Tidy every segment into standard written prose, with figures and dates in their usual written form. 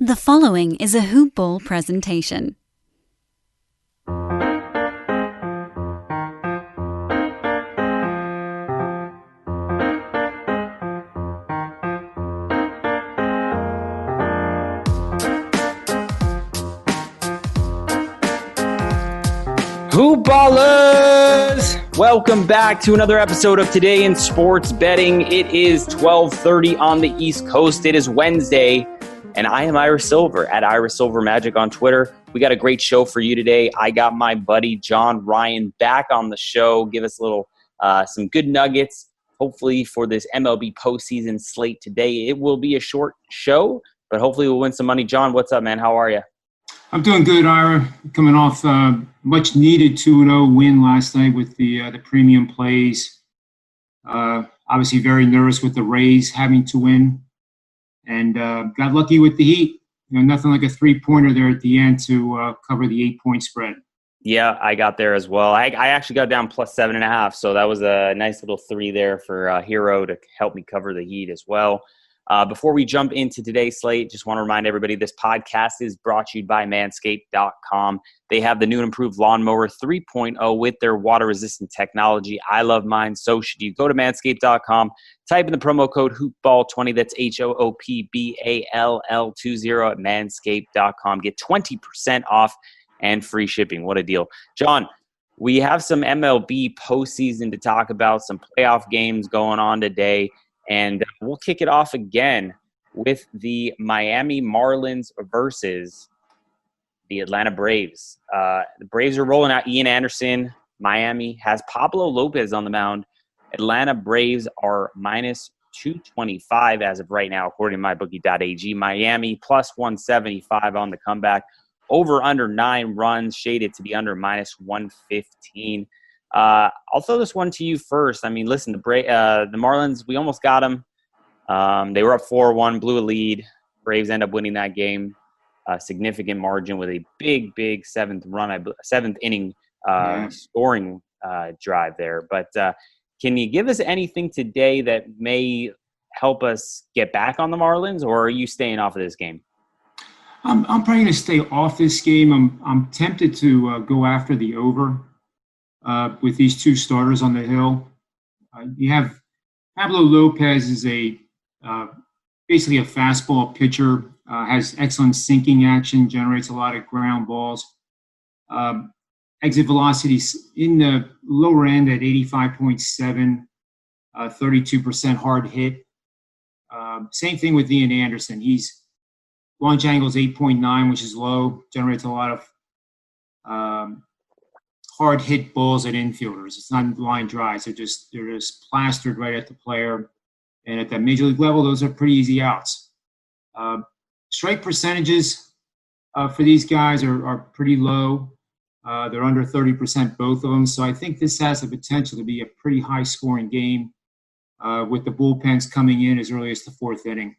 The following is a Hoop Ball presentation. Hoop Ballers! Welcome back to another episode of Today in Sports Betting. It is 12:30 on the East Coast. It is Wednesday, and I am Ira Silver at Ira Silver Magic on Twitter. We got a great show for you today. I got my buddy John Ryan back on the show. Give us a little, some good nuggets, hopefully for this MLB postseason slate today. It will be a short show, but hopefully we'll win some money. John, what's up, man? How are you? I'm doing good, Ira. Coming off much needed 2-0 win last night with the premium plays. Obviously very nervous with the Rays having to win, and got lucky with the Heat. Nothing like a 3-pointer there at the end to cover the 8-point spread. Yeah, I got there as well. I actually got down plus 7.5, so that was a nice little 3 there for Hero to help me cover the Heat as well. Before we jump into today's slate, just want to remind everybody this podcast is brought to you by Manscaped.com. They have the new and improved Lawnmower 3.0 with their water-resistant technology. I love mine, so should you. Go to Manscaped.com, type in the promo code HOOPBALL20, that's HOOPBALL20 at Manscaped.com. Get 20% off and free shipping. What a deal. John, we have some MLB postseason to talk about, some playoff games going on today. And we'll kick it off again with the Miami Marlins versus the Atlanta Braves. The Braves are rolling out Ian Anderson. Miami has Pablo Lopez on the mound. Atlanta Braves are minus 225 as of right now, according to mybookie.ag. Miami plus 175 on the comeback. Over under 9 runs, shaded to be under minus 115. I'll throw this one to you first. I mean, listen, the Marlins, we almost got them. They were up 4-1, blew a lead. Braves end up winning that game. Significant margin with a big seventh inning scoring drive there. But can you give us anything today that may help us get back on the Marlins, or are you staying off of this game? I'm probably going to stay off this game. I'm tempted to go after the over. With these two starters on the hill. You have Pablo Lopez is basically a fastball pitcher, has excellent sinking action, generates a lot of ground balls. Exit velocities in the lower end at 85.7, 32% hard hit. Same thing with Ian Anderson. He's launch angle is 8.9, which is low, generates a lot of hard hit balls at infielders. It's not line drives. They're just plastered right at the player. And at that major league level, those are pretty easy outs. Strike percentages for these guys are pretty low. They're under 30%, both of them. So I think this has the potential to be a pretty high scoring game with the bullpens coming in as early as the 4th inning.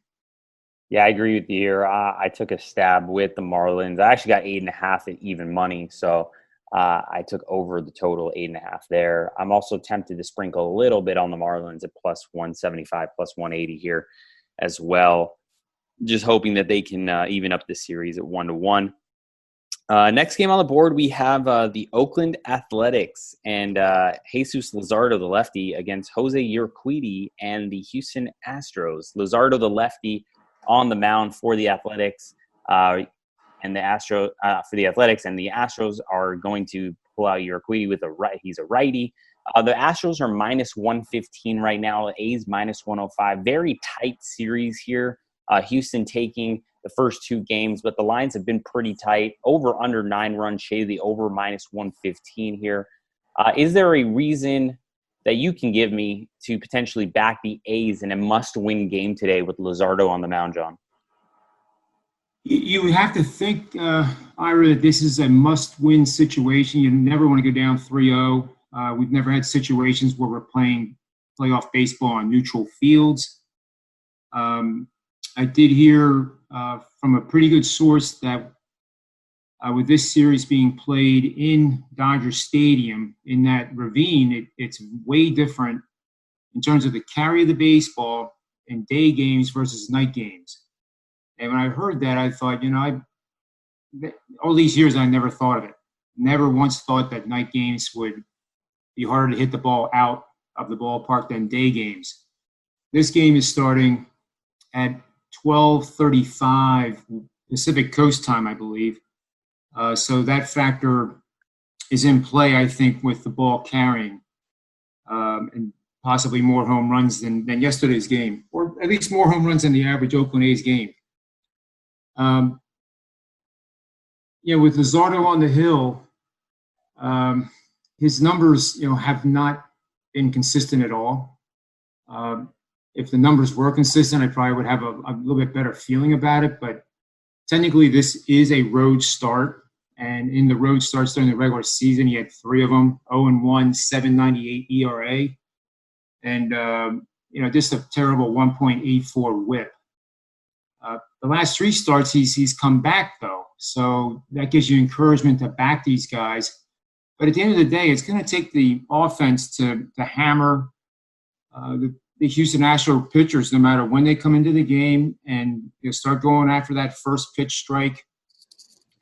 Yeah, I agree with you here. I took a stab with the Marlins. I actually got 8.5 at even money. So I took over the total 8.5 there. I'm also tempted to sprinkle a little bit on the Marlins at plus 175, plus 180 here as well. Just hoping that they can even up the series at 1-1. Next game on the board, we have the Oakland Athletics and Jesus Luzardo, the lefty, against Jose Urquidy and the Houston Astros. Luzardo, the lefty, on the mound for the Athletics. And the Astros are going to pull out Urquidy with he's a righty. The Astros are minus 115 right now. A's minus 105. Very tight series here. Houston taking the first 2 games, but the lines have been pretty tight. Over under 9 runs, shaded the over minus 115 here. Is there a reason that you can give me to potentially back the A's in a must-win game today with Luzardo on the mound, John? You have to think, Ira, that this is a must-win situation. You never want to go down 3-0. We've never had situations where we're playing playoff baseball on neutral fields. I did hear from a pretty good source that with this series being played in Dodger Stadium, in that ravine, it's way different in terms of the carry of the baseball in day games versus night games. And when I heard that, I thought, all these years I never thought of it. Never once thought that night games would be harder to hit the ball out of the ballpark than day games. This game is starting at 12:35 Pacific Coast time, I believe. So that factor is in play, I think, with the ball carrying, and possibly more home runs than yesterday's game, or at least more home runs than the average Oakland A's game. With Luzardo on the hill, his numbers, have not been consistent at all. If the numbers were consistent, I probably would have a little bit better feeling about it. But technically, this is a road start. And in the road starts during the regular season, he had 3 of them, 0-1, 7.98 ERA. And, just a terrible 1.84 whip. The last 3 starts, he's come back, though. So that gives you encouragement to back these guys. But at the end of the day, it's going to take the offense to hammer the Houston Astros pitchers, no matter when they come into the game, and start going after that first pitch strike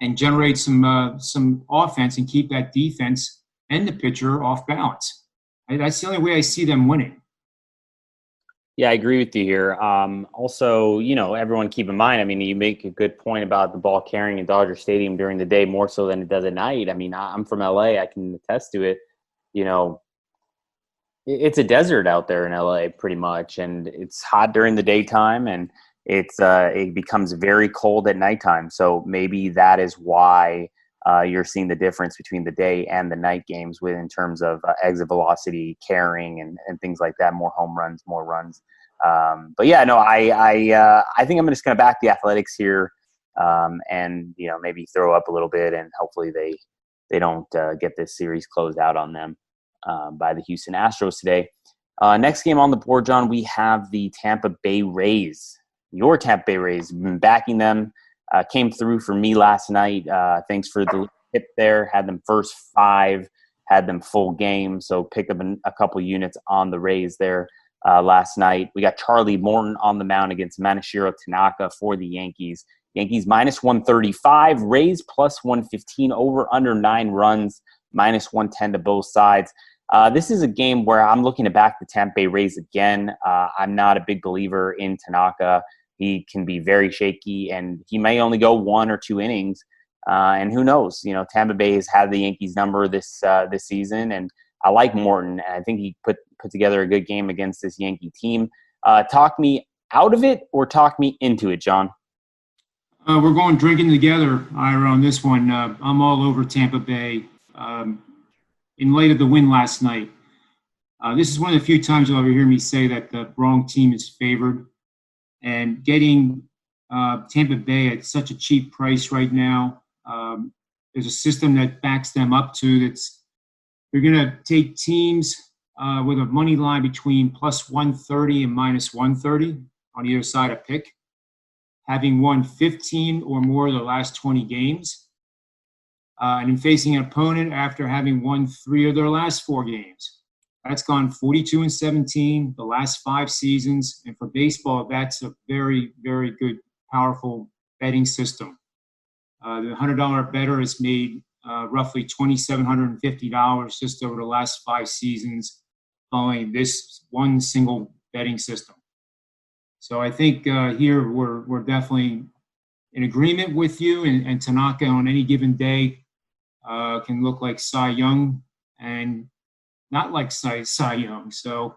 and generate some offense and keep that defense and the pitcher off balance. That's the only way I see them winning. Yeah, I agree with you here. Also, everyone keep in mind, you make a good point about the ball carrying in Dodger Stadium during the day more so than it does at night. I'm from LA. I can attest to it. It's a desert out there in LA pretty much, and it's hot during the daytime, and it becomes very cold at nighttime. So maybe that is why you're seeing the difference between the day and the night games in terms of exit velocity, carrying, and things like that. More home runs, more runs. But yeah, no, I think I'm just going to back the Athletics here, and maybe throw up a little bit, and hopefully they don't get this series closed out on them by the Houston Astros today. Next game on the board, John, we have the Tampa Bay Rays. Your Tampa Bay Rays, been backing them. Came through for me last night. Thanks for the tip there. Had them first 5, had them full game. So picked up a couple units on the Rays there last night. We got Charlie Morton on the mound against Manashiro Tanaka for the Yankees. Yankees minus 135, Rays plus 115, over under 9 runs, minus 110 to both sides. This is a game where I'm looking to back the Tampa Bay Rays again. I'm not a big believer in Tanaka. He can be very shaky, and he may only go 1 or 2 innings. And who knows? Tampa Bay has had the Yankees number this season, and I like Morton. And I think he put together a good game against this Yankee team. Talk me out of it or talk me into it, John? We're going drinking together, Ira, on this one. I'm all over Tampa Bay in light of the win last night. This is one of the few times you'll ever hear me say that the wrong team is favored. And getting Tampa Bay at such a cheap price right now, there's a system that backs them up to they're going to take teams with a money line between plus 130 and minus 130 on either side of pick, having won 15 or more of the last 20 games, and in facing an opponent after having won 3 of their last 4 games. That's gone 42-17 the last 5 seasons. And for baseball, that's a very, very good, powerful betting system. The $100 bettor has made roughly $2,750 just over the last 5 seasons following this one single betting system. So I think here we're definitely in agreement with you, and Tanaka on any given day can look like Cy Young and not like Cy Young. So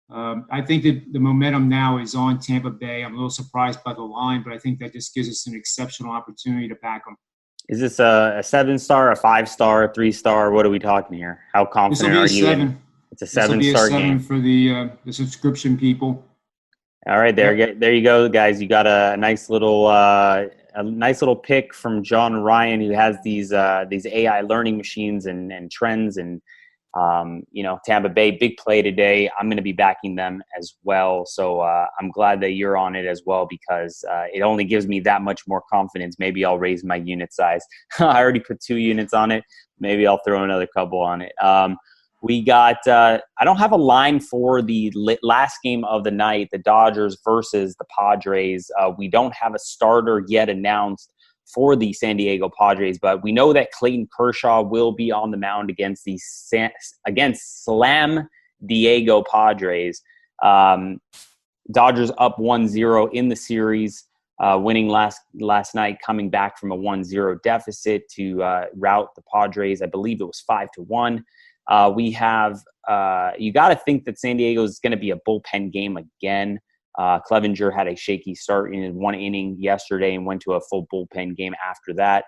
I think that the momentum now is on Tampa Bay. I'm a little surprised by the line, but I think that just gives us an exceptional opportunity to back them. Is this a 7-star, a 5-star, a 3-star? What are we talking here? How confident are you? 7. It's a 7-star game for the subscription people. All right, there you go, guys. You got a nice little pick from John Ryan, who has these AI learning machines and trends, and Tampa Bay, big play today. I'm going to be backing them as well. So I'm glad that you're on it as well, because it only gives me that much more confidence. Maybe I'll raise my unit size. I already put 2 units on it. Maybe I'll throw another couple on it. We got I don't have a line for the last game of the night, the Dodgers versus the Padres. We don't have a starter yet announced for the San Diego Padres, but we know that Clayton Kershaw will be on the mound against the Slam Diego Padres. Dodgers up 1-0 in the series, winning last night, coming back from a 1-0 deficit to rout the Padres. I believe it was 5-1. We have you got to think that San Diego is going to be a bullpen game again. Clevenger had a shaky start in one inning yesterday and went to a full bullpen game after that.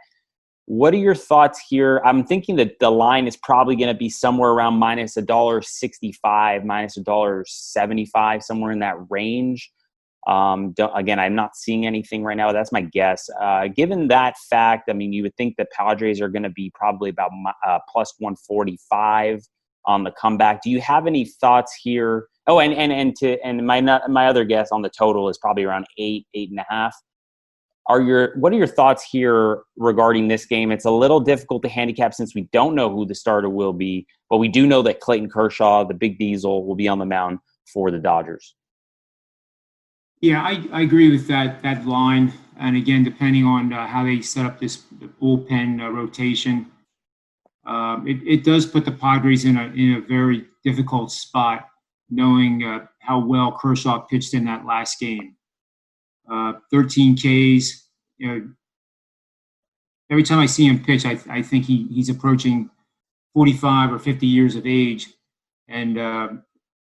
What are your thoughts here? I'm thinking that the line is probably going to be somewhere around minus $1.65, minus $1.75, somewhere in that range. Again, I'm not seeing anything right now. That's my guess. Given that fact, I mean, you would think the Padres are going to be probably about plus 145 on the comeback. Do you have any thoughts here? Oh, and my other guess on the total is probably around 8.5. What are your thoughts here regarding this game? It's a little difficult to handicap since we don't know who the starter will be, but we do know that Clayton Kershaw, the big diesel, will be on the mound for the Dodgers. Yeah, I agree with that line. And again, depending on how they set up the bullpen rotation, it does put the Padres in a very difficult spot, knowing how well Kershaw pitched in that last game. 13 Ks. You know, every time I see him pitch, I think he's approaching 45 or 50 years of age, and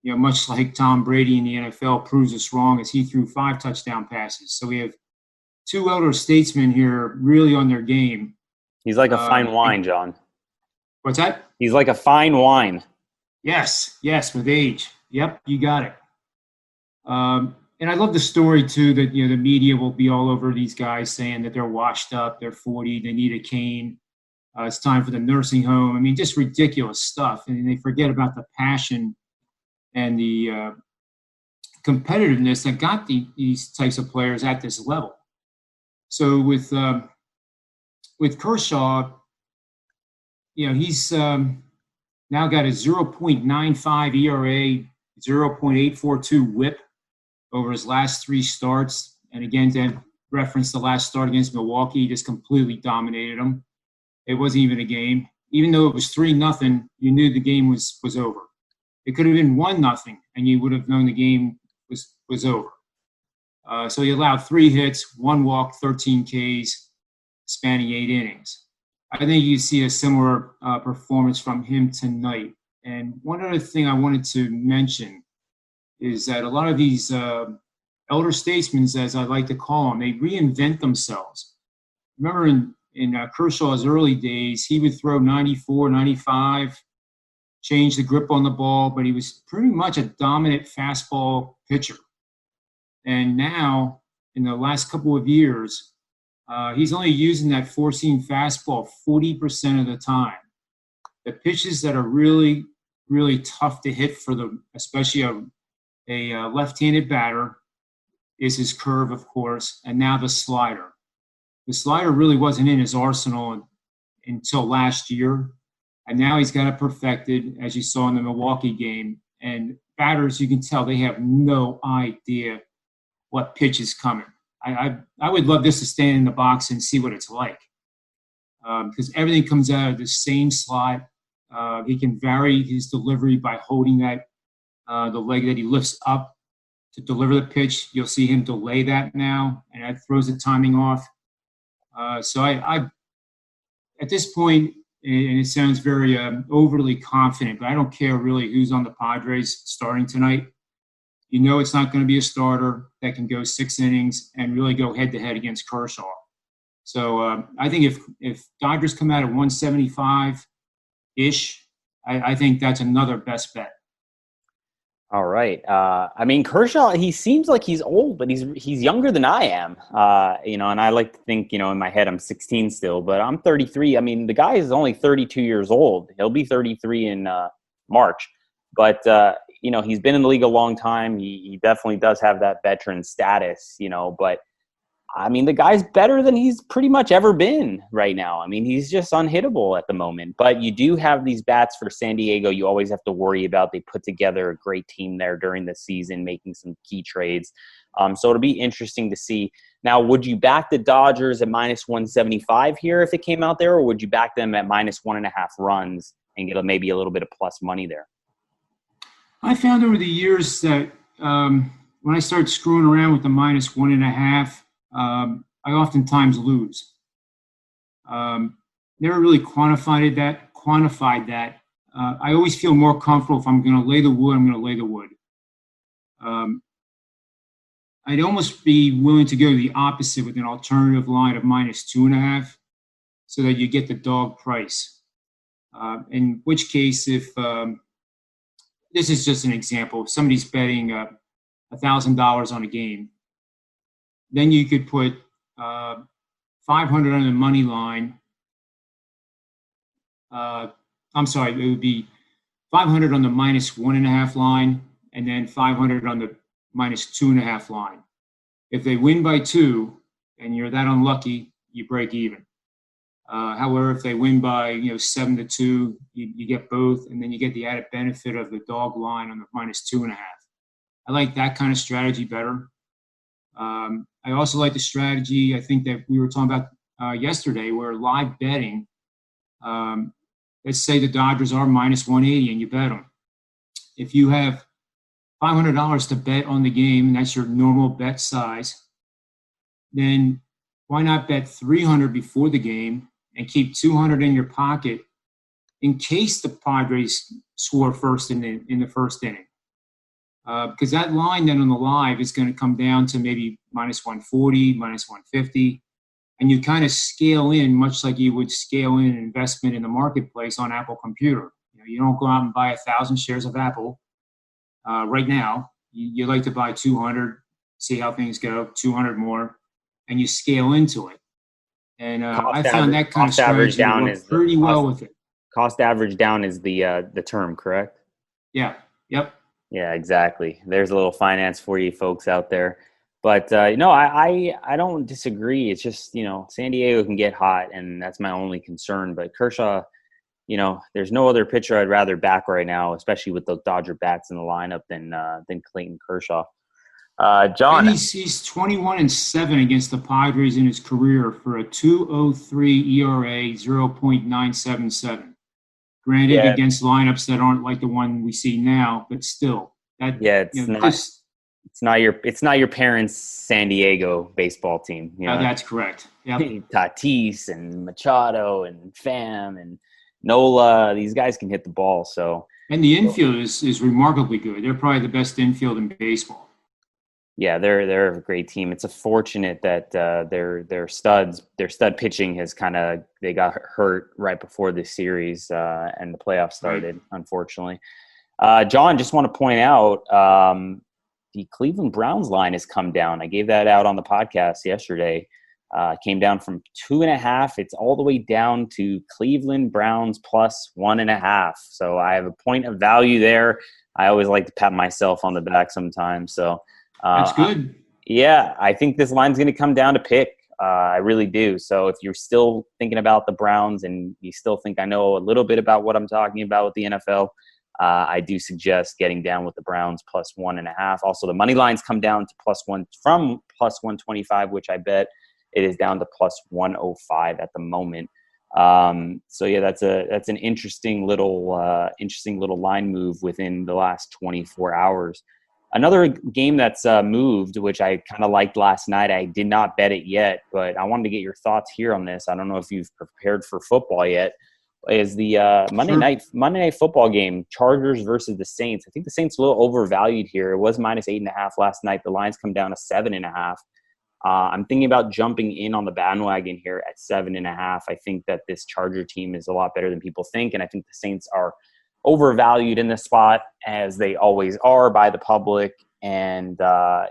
much like Tom Brady in the NFL proves us wrong, as he threw 5 touchdown passes. So we have 2 elder statesmen here really on their game. He's like a fine wine, John. What's that? He's like a fine wine. Yes, with age. Yep, you got it. And I love the story too that the media will be all over these guys saying that they're washed up, they're 40, they need a cane, it's time for the nursing home. I mean, just ridiculous stuff, and they forget about the passion and the competitiveness that got these types of players at this level. So with Kershaw, he's now got a 0.95 ERA, 0.842 WHIP over his last 3 starts. And again, to reference the last start against Milwaukee, he just completely dominated them. It wasn't even a game. Even though it was 3-0, you knew the game was over. It could have been 1-0, and you would have known the game was over. So he allowed 3 hits, 1 walk, 13 Ks, spanning 8 innings. I think you see a similar performance from him tonight. And one other thing I wanted to mention is that a lot of these elder statesmen, as I like to call them, they reinvent themselves. Remember in Kershaw's early days, he would throw 94, 95, change the grip on the ball, but he was pretty much a dominant fastball pitcher. And now, in the last couple of years, he's only using that four-seam fastball 40% of the time. The pitches that are really, really tough to hit for especially a left-handed batter is his curve, of course, and now the slider. The slider really wasn't in his arsenal until last year, and now he's got it perfected, as you saw in the Milwaukee game. And batters, you can tell they have no idea what pitch is coming. I would love just to stand in the box and see what it's like, because everything comes out of the same slot. He can vary his delivery by holding the leg that he lifts up to deliver the pitch. You'll see him delay that now, and that throws the timing off. So I at this point, and it sounds very overly confident, but I don't care really who's on the Padres starting tonight. You know it's not going to be a starter that can go 6 innings and really go head-to-head against Kershaw. So I think if Dodgers come out at 175-ish, I think that's another best bet. All right. I mean, Kershaw, he seems like he's old, but he's younger than I am. And I like to think, in my head I'm 16 still, but I'm 33. I mean, the guy is only 32 years old. He'll be 33 in March. But, he's been in the league a long time. He definitely does have that veteran status, but I mean, the guy's better than he's pretty much ever been right now. I mean, he's just unhittable at the moment. But you do have these bats for San Diego you always have to worry about. They put together a great team there during the season, making some key trades. So it'll be interesting to see. Now, would you back the Dodgers at minus 175 here if it came out there, or would you back them at minus 1.5 runs and get maybe a little bit of plus money there? I found over the years that when I start screwing around with the minus 1.5, I oftentimes lose. Never really quantified that. I always feel more comfortable if I'm going to lay the wood, I'm going to lay the wood. I'd almost be willing to go the opposite with an alternative line of minus 2.5 so that you get the dog price. In which case, if this is just an example, if somebody's betting $1,000 on a game, then you could put 500 on the money line. It would be 500 on the minus 1.5 line, and then 500 on the minus 2.5 line. If they win by 2 and you're that unlucky, you break even. However, if they win by 7-2, you get both, and then you get the added benefit of the dog line on the minus 2.5. I like that kind of strategy better. I also like the strategy I think that we were talking about yesterday, where live betting. Let's say the Dodgers are minus 180 and you bet them. If you have $500 to bet on the game, and that's your normal bet size, then why not bet 300 before the game and keep 200 in your pocket in case the Padres score first in the first inning? Because that line then on the live is going to come down to maybe minus 140, minus 150, and you kind of scale in much like you would scale in an investment in the marketplace on Apple Computer. You don't go out and buy 1,000 shares of Apple right now. You like to buy 200, see how things go, 200 more, and you scale into it. And I found that kind of strategy worked pretty well with it. Cost average down is the term, correct? Yeah. Yep. Yeah, exactly. There's a little finance for you folks out there. But, I don't disagree. It's just, San Diego can get hot, and that's my only concern. But Kershaw, there's no other pitcher I'd rather back right now, especially with the Dodger bats in the lineup than Clayton Kershaw. John. And he's 21-7 against the Padres in his career for a 2.03 ERA, 0.977. Granted, against lineups that aren't like the one we see now, but still, it's not your parents' San Diego baseball team. That's correct. Yep. Tatis and Machado and Pham and Nola, these guys can hit the ball. And the infield is remarkably good. They're probably the best infield in baseball. Yeah, they're a great team. It's unfortunate that their stud pitching has they got hurt right before this series and the playoffs started, right. Unfortunately. John, just want to point out the Cleveland Browns line has come down. I gave that out on the podcast yesterday. Came down from 2.5. It's all the way down to Cleveland Browns plus 1.5. So I have a point of value there. I always like to pat myself on the back sometimes. So. That's good. I think this line's going to come down to pick. I really do. So if you're still thinking about the Browns and you still think I know a little bit about what I'm talking about with the NFL, I do suggest getting down with the Browns plus 1.5. Also, the money lines come down to +1 from plus 125, which I bet it is down to plus 105 at the moment. That's an interesting little line move within the last 24 hours. Another game that's moved, which I kind of liked last night, I did not bet it yet, but I wanted to get your thoughts here on this. I don't know if you've prepared for football yet, is the Monday night football game, Chargers versus the Saints. I think the Saints are a little overvalued here. It was minus 8.5 last night. The lines come down to 7.5. I'm thinking about jumping in on the bandwagon here at 7.5. I think that this Charger team is a lot better than people think, and I think the Saints are overvalued in this spot, as they always are by the public. And I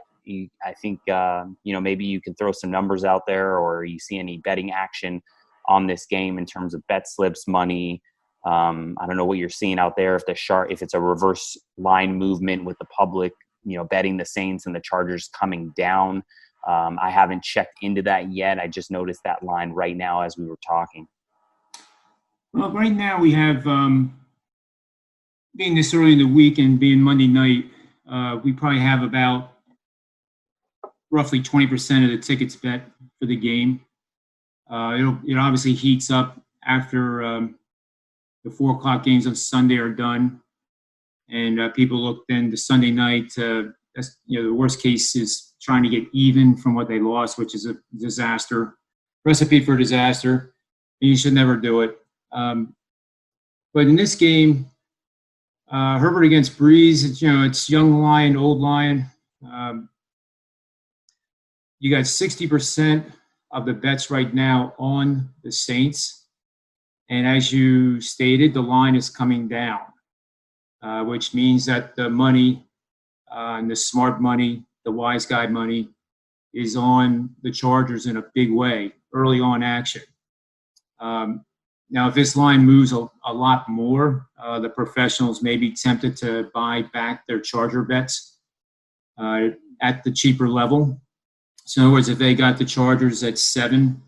think maybe you can throw some numbers out there, or you see any betting action on this game in terms of bet slips, money. I don't know what you're seeing out there. If it's a reverse line movement with the public, betting the Saints and the Chargers coming down, I haven't checked into that yet. I just noticed that line right now as we were talking. Well, right now we have, being this early in the week and being Monday night, we probably have about roughly 20% of the tickets bet for the game. It obviously heats up after the 4 o'clock games on Sunday are done, and people look then to Sunday night. The worst case is trying to get even from what they lost, which is a disaster, recipe for disaster. And you should never do it. But in this game, Herbert against Breeze, it's young lion, old lion. You got 60% of the bets right now on the Saints. And as you stated, the line is coming down, which means that the money and the smart money, the wise guy money, is on the Chargers in a big way, early on action. Now, if this line moves a lot more, the professionals may be tempted to buy back their Charger bets at the cheaper level. So in other words, if they got the Chargers at 7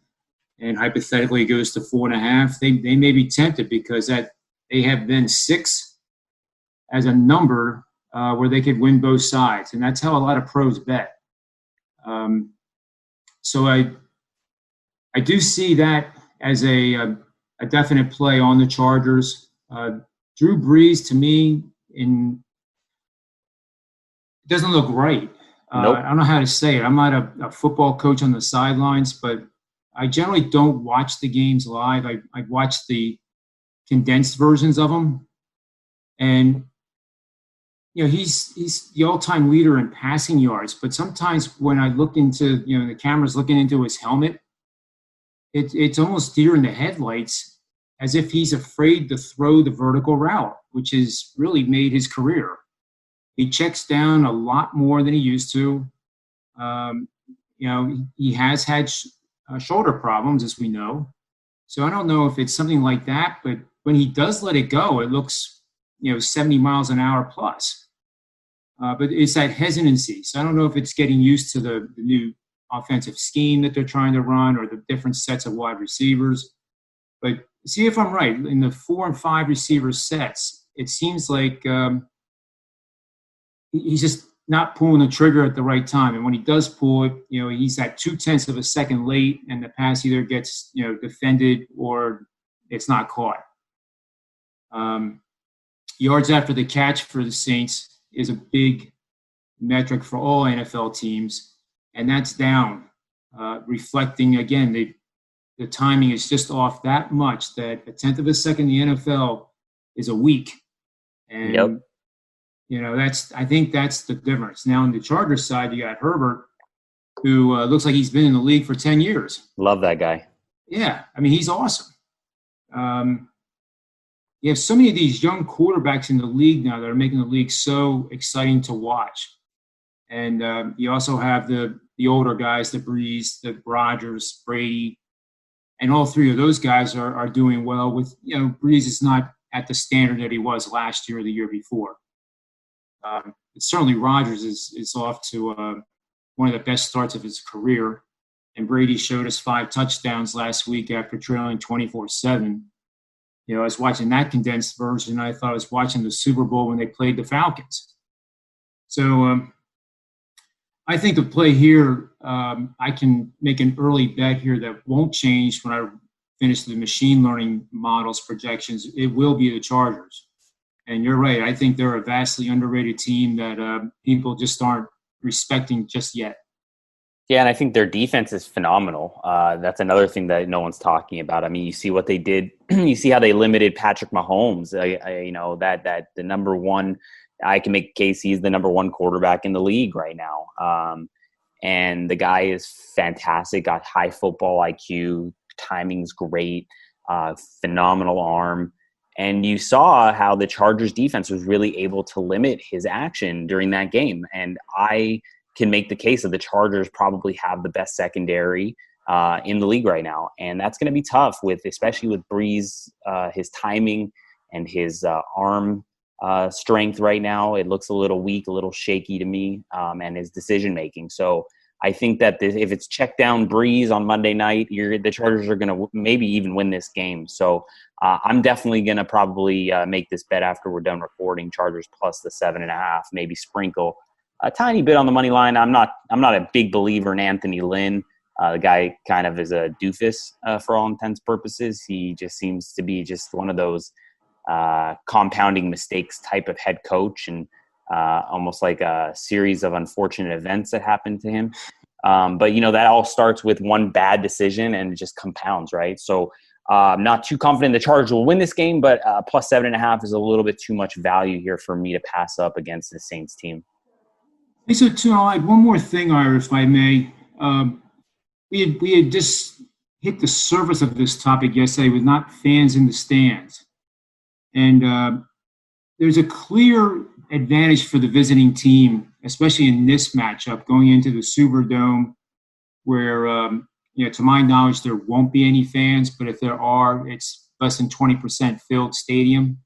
and hypothetically it goes to 4.5, they may be tempted because they have then 6 as a number where they could win both sides. And that's how a lot of pros bet. So I do see that as a definite play on the Chargers. Drew Brees, to me, it doesn't look right. Nope. I don't know how to say it. I'm not a football coach on the sidelines, but I generally don't watch the games live. I watch the condensed versions of them. And, he's the all-time leader in passing yards. But sometimes when I look into, the camera's looking into his helmet, it's almost deer in the headlights, as if he's afraid to throw the vertical route, which has really made his career. He checks down a lot more than he used to. He has had shoulder problems, as we know. So I don't know if it's something like that, but when he does let it go, it looks, 70 miles an hour plus. But it's that hesitancy. So I don't know if it's getting used to the new offensive scheme that they're trying to run or the different sets of wide receivers. But see if I'm right. In the 4 and 5 receiver sets, it seems like he's just not pulling the trigger at the right time. And when he does pull it, he's at 0.2 of a second late, and the pass either gets, defended or it's not caught. Yards after the catch for the Saints is a big metric for all NFL teams, and that's down, reflecting, again, the timing is just off that much that 1/10 of a second in the NFL is a week. And yep. I think that's the difference. Now, on the Chargers side, you got Herbert, who looks like he's been in the league for 10 years. Love that guy. Yeah, I mean, he's awesome. You have so many of these young quarterbacks in the league now that are making the league so exciting to watch. And you also have the older guys, the Breeze, the Rodgers, Brady, and all 3 of those guys are doing well with, Breeze is not at the standard that he was last year or the year before. Certainly Rodgers is off to one of the best starts of his career. And Brady showed us 5 touchdowns last week after trailing 24-7. I was watching that condensed version. I thought I was watching the Super Bowl when they played the Falcons. So I think the play here, I can make an early bet here that won't change when I finish the machine learning models projections. It will be the Chargers. And you're right. I think they're a vastly underrated team that people just aren't respecting just yet. Yeah, and I think their defense is phenomenal. That's another thing that no one's talking about. I mean, you see what they did. You see how they limited Patrick Mahomes. That the number one. I can make a case he's the number 1 quarterback in the league right now. And the guy is fantastic. Got high football IQ. Timing's great. Phenomenal arm. And you saw how the Chargers defense was really able to limit his action during that game. And I can make the case that the Chargers probably have the best secondary in the league right now. And that's going to be tough especially with Breeze, his timing and his arm strength right now. It looks a little weak, a little shaky to me, and his decision-making. So I think that if it's check down breeze on Monday night, the Chargers are going to maybe even win this game. So I'm definitely going to probably make this bet after we're done recording. Chargers plus the 7.5, maybe sprinkle a tiny bit on the money line. I'm not a big believer in Anthony Lynn. The guy kind of is a doofus for all intents and purposes. He just seems to be just one of those compounding mistakes type of head coach, and almost like a series of unfortunate events that happened to him. But, that all starts with one bad decision and it just compounds, right? So I'm not too confident the Chargers will win this game, but plus 7.5 is a little bit too much value here for me to pass up against the Saints team. Hey, so, too, I'll add one more thing, Ira, if I may. We had just hit the surface of this topic yesterday with not fans in the stands. And there's a clear advantage for the visiting team, especially in this matchup, going into the Superdome, where, to my knowledge, there won't be any fans, but if there are, it's less than 20% filled stadium.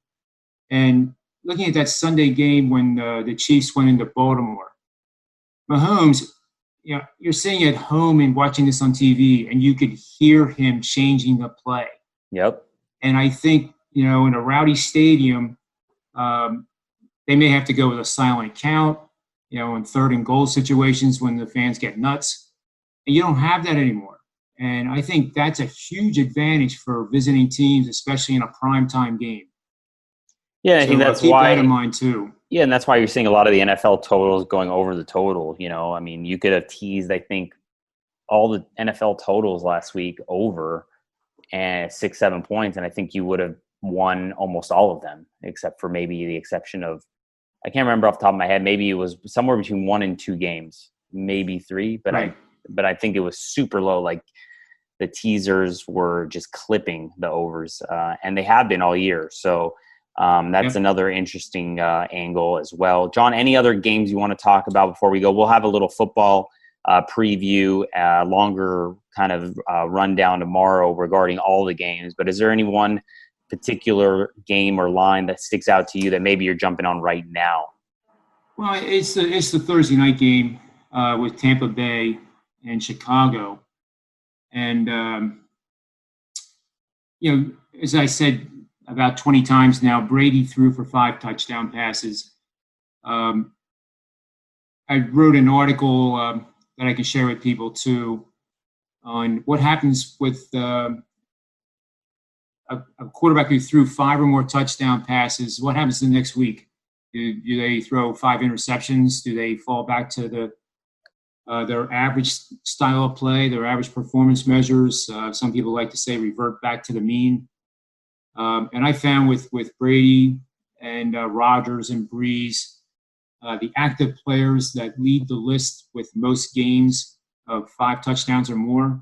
And looking at that Sunday game when the Chiefs went into Baltimore, Mahomes, you're sitting at home and watching this on TV, and you could hear him changing the play. Yep. And I think, in a rowdy stadium, they may have to go with a silent count, in third and goal situations when the fans get nuts. And you don't have that anymore. And I think that's a huge advantage for visiting teams, especially in a primetime game. Yeah, I think that's keep why. Keep that in mind, too. Yeah, and that's why you're seeing a lot of the NFL totals going over the total. You could have teased, I think, all the NFL totals last week over and 6-7 points, and I think you would have won almost all of them, except for maybe the exception of, I can't remember off the top of my head, maybe it was somewhere between 1 and 2 games, maybe 3, but right. I think it was super low. Like the teasers were just clipping the overs, and they have been all year. So that's another interesting angle as well. John, any other games you want to talk about before we go? We'll have a little football preview, longer kind of rundown tomorrow regarding all the games. But is there any one particular game or line that sticks out to you that maybe you're jumping on right now? Well, it's the Thursday night game with Tampa Bay and Chicago. And, as I said about 20 times now, Brady threw for 5 touchdown passes. I wrote an article that I can share with people, too, on what happens with a quarterback who threw 5 or more touchdown passes. What happens the next week? Do they throw 5 interceptions? Do they fall back to their average style of play, their average performance measures? Some people like to say revert back to the mean. And I found with Brady and Rodgers and Breeze, the active players that lead the list with most games of 5 touchdowns or more,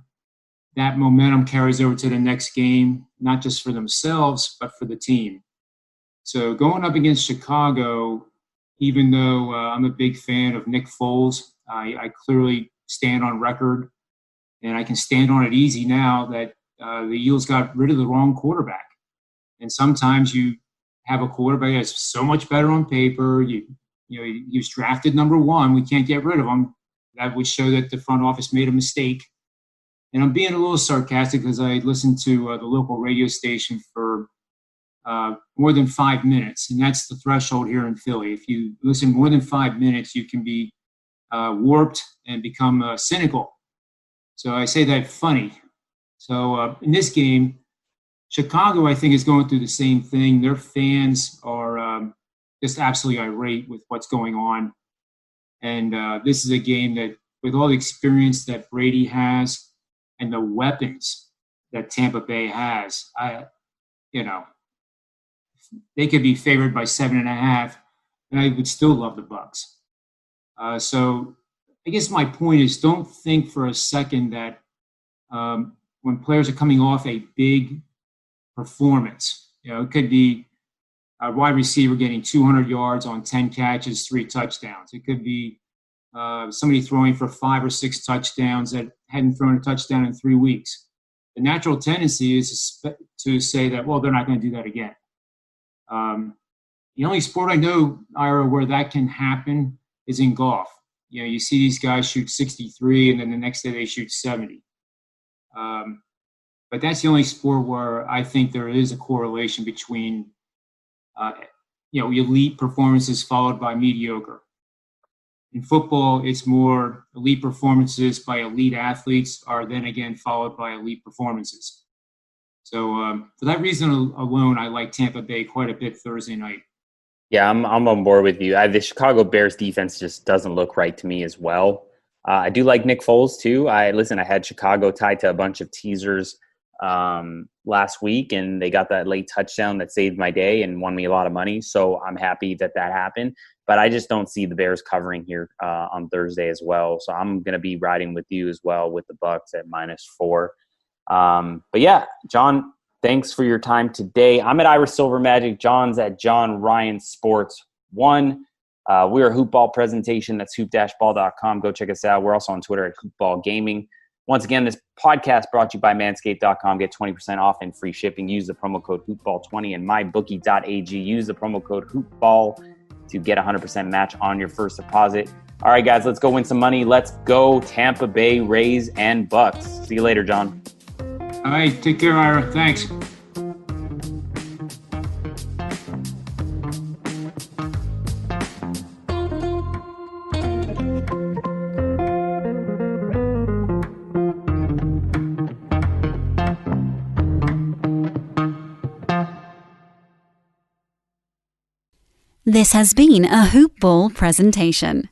that momentum carries over to the next game, not just for themselves, but for the team. So going up against Chicago, even though I'm a big fan of Nick Foles, I clearly stand on record, and I can stand on it easy now that the Eagles got rid of the wrong quarterback. And sometimes you have a quarterback that's so much better on paper. He was drafted number 1. We can't get rid of him. That would show that the front office made a mistake. And I'm being a little sarcastic because I listened to the local radio station for more than 5 minutes, and that's the threshold here in Philly. If you listen more than 5 minutes, you can be warped and become cynical. So I say that funny. So in this game, Chicago, I think, is going through the same thing. Their fans are just absolutely irate with what's going on. And this is a game that, with all the experience that Brady has and the weapons that Tampa Bay has, they could be favored by 7.5, and I would still love the Bucks. So I guess my point is, don't think for a second that when players are coming off a big performance, it could be a wide receiver getting 200 yards on 10 catches, 3 touchdowns. It could be somebody throwing for 5 or 6 touchdowns that hadn't thrown a touchdown in 3 weeks. The natural tendency is to say that, well, they're not going to do that again. The only sport I know, Ira, where that can happen is in golf. You see these guys shoot 63, and then the next day they shoot 70. But that's the only sport where I think there is a correlation between, elite performances followed by mediocre. In football, it's more elite performances by elite athletes are then again followed by elite performances. So for that reason alone, I like Tampa Bay quite a bit Thursday night. Yeah, I'm on board with you. The Chicago Bears defense just doesn't look right to me as well. I do like Nick Foles too. I had Chicago tied to a bunch of teasers last week, and they got that late touchdown that saved my day and won me a lot of money. So I'm happy that happened. But I just don't see the Bears covering here on Thursday as well. So I'm going to be riding with you as well with the Bucks at -4. But yeah, John, thanks for your time today. I'm at Irish Silver Magic. John's at John Ryan Sports 1. We're a Hoopball presentation. That's hoop-ball.com. Go check us out. We're also on Twitter at Hoopball Gaming. Once again, this podcast brought to you by manscaped.com. Get 20% off and free shipping. Use the promo code Hoopball20 and mybookie.ag. Use the promo code Hoopball to get 100% match on your first deposit. All right, guys, let's go win some money. Let's go Tampa Bay Rays and Bucks. See you later, John. All right, take care, Ira. Thanks. This has been a Hoop Ball presentation.